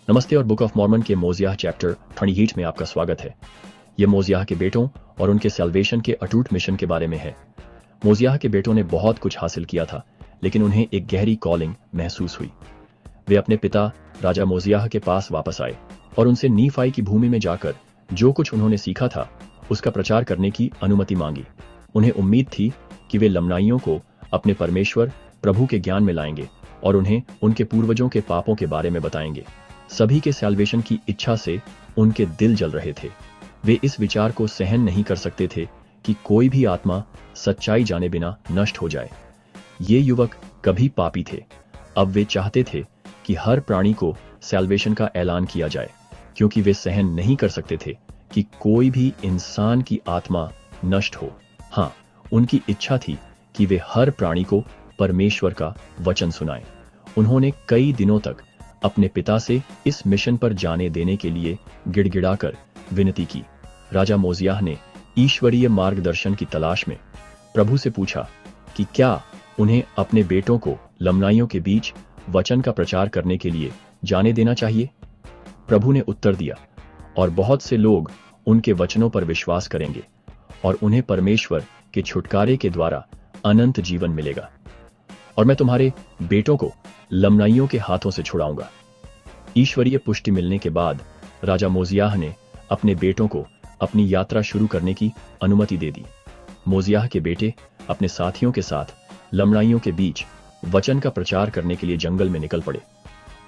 नमस्ते और book of Mormon के मोजियाह चैप्टर 28 में आपका स्वागत है। ये मोजियाह के बेटों और उनके सैल्वेशन के अटूट मिशन के बारे में है। मोजियाह के बेटों ने बहुत कुछ हासिल किया था, लेकिन उन्हें एक गहरी कॉलिंग महसूस हुई। वे अपने पिता राजा मोजियाह के पास वापस आए और उनसे नीफाई की भूमि में जाकर जो कुछ उन्होंने सीखा था उसका प्रचार करने की अनुमति मांगी। उन्हें उम्मीद थी कि वे लमनाइयों को अपने परमेश्वर प्रभु के ज्ञान में लाएंगे और उन्हें उनके पूर्वजों के पापों के बारे में बताएंगे। सभी के सैल्वेशन की इच्छा से उनके दिल जल रहे थे। वे इस विचार को सहन नहीं कर सकते थे कि कोई भी आत्मा सच्चाई जाने बिना नष्ट हो जाए। ये युवक कभी पापी थे। अब वे चाहते थे कि हर प्राणी को सैल्वेशन का ऐलान किया जाए, क्योंकि वे सहन नहीं कर सकते थे कि कोई भी इंसान की आत्मा नष्ट हो। हाँ, उनकी इच्छा थी कि वे हर प्राणी को परमेश्वर का वचन सुनाएं। उन्होंने कई दिनों तक अपने पिता से इस मिशन पर जाने देने के लिए गिड़गिड़ाकर विनती की। राजा मोजियाह ने ईश्वरीय मार्गदर्शन की तलाश में प्रभु से पूछा कि क्या उन्हें अपने बेटों को लमनाइयों के बीच वचन का प्रचार करने के लिए जाने देना चाहिए। प्रभु ने उत्तर दिया, और बहुत से लोग उनके वचनों पर विश्वास करेंगे और उन्हें परमेश्वर के छुटकारे के द्वारा अनंत जीवन मिलेगा, और मैं तुम्हारे बेटों को लमनाइयों के हाथों से छुड़ाऊंगा। ईश्वरीय पुष्टि मिलने के बाद राजा मोजियाह ने अपने बेटों को अपनी यात्रा शुरू करने की अनुमति दे दी। मोजियाह के बेटे अपने साथियों के साथ लमनाइयों के बीच वचन का प्रचार करने के लिए जंगल में निकल पड़े,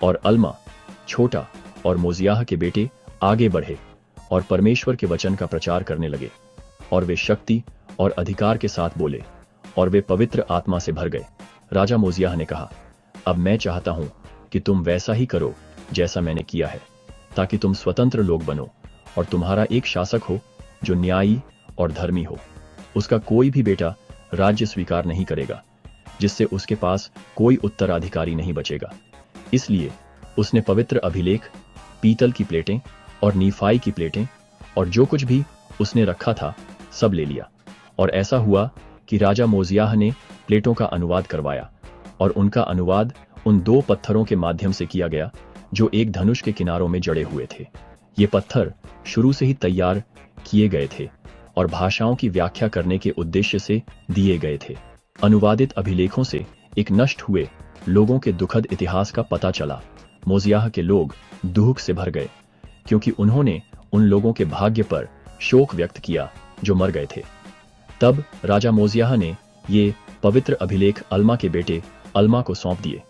और अल्मा, छोटा और मोजियाह के बेटे आगे बढ़े और परमेश्वर के वचन का प्रचार करने लगे, और वे शक्ति और अधिकार के साथ बोले, और वे पवित्र आत्मा से भर गए। राजा मोजियाह ने कहा, अब मैं चाहता हूं कि तुम वैसा ही करो जैसा मैंने किया है, ताकि तुम स्वतंत्र लोग बनो और तुम्हारा एक शासक हो जो न्यायी और धर्मी हो। उसका कोई भी बेटा राज्य स्वीकार नहीं करेगा जिससे उसके पास कोई उत्तराधिकारी नहीं बचेगा। इसलिए उसने पवित्र अभिलेख, पीतल की प्लेटें और नीफाई की प्लेटें और जो कुछ भी उसने रखा था सब ले लिया। और ऐसा हुआ कि राजा मोजियाह ने प्लेटों का अनुवाद करवाया, और उनका अनुवाद उन दो पत्थरों के माध्यम से किया गया जो एक धनुष के किनारों में जड़े हुए थे। ये पत्थर शुरू से ही तैयार किए गए थे और भाषाओं की व्याख्या करने के उद्देश्य से दिए गए थे। अनुवादित अभिलेखों से एक नष्ट हुए लोगों के दुखद इतिहास का पता चला। मोजियाह के लोग दुख से भर गए, क्योंकि उन्होंने उन लोगों के भाग्य पर शोक व्यक्त किया जो मर गए थे। तब राजा मोजियाह ने ये पवित्र अभिलेख अल्मा के बेटे अल्मा को सौंप दिए।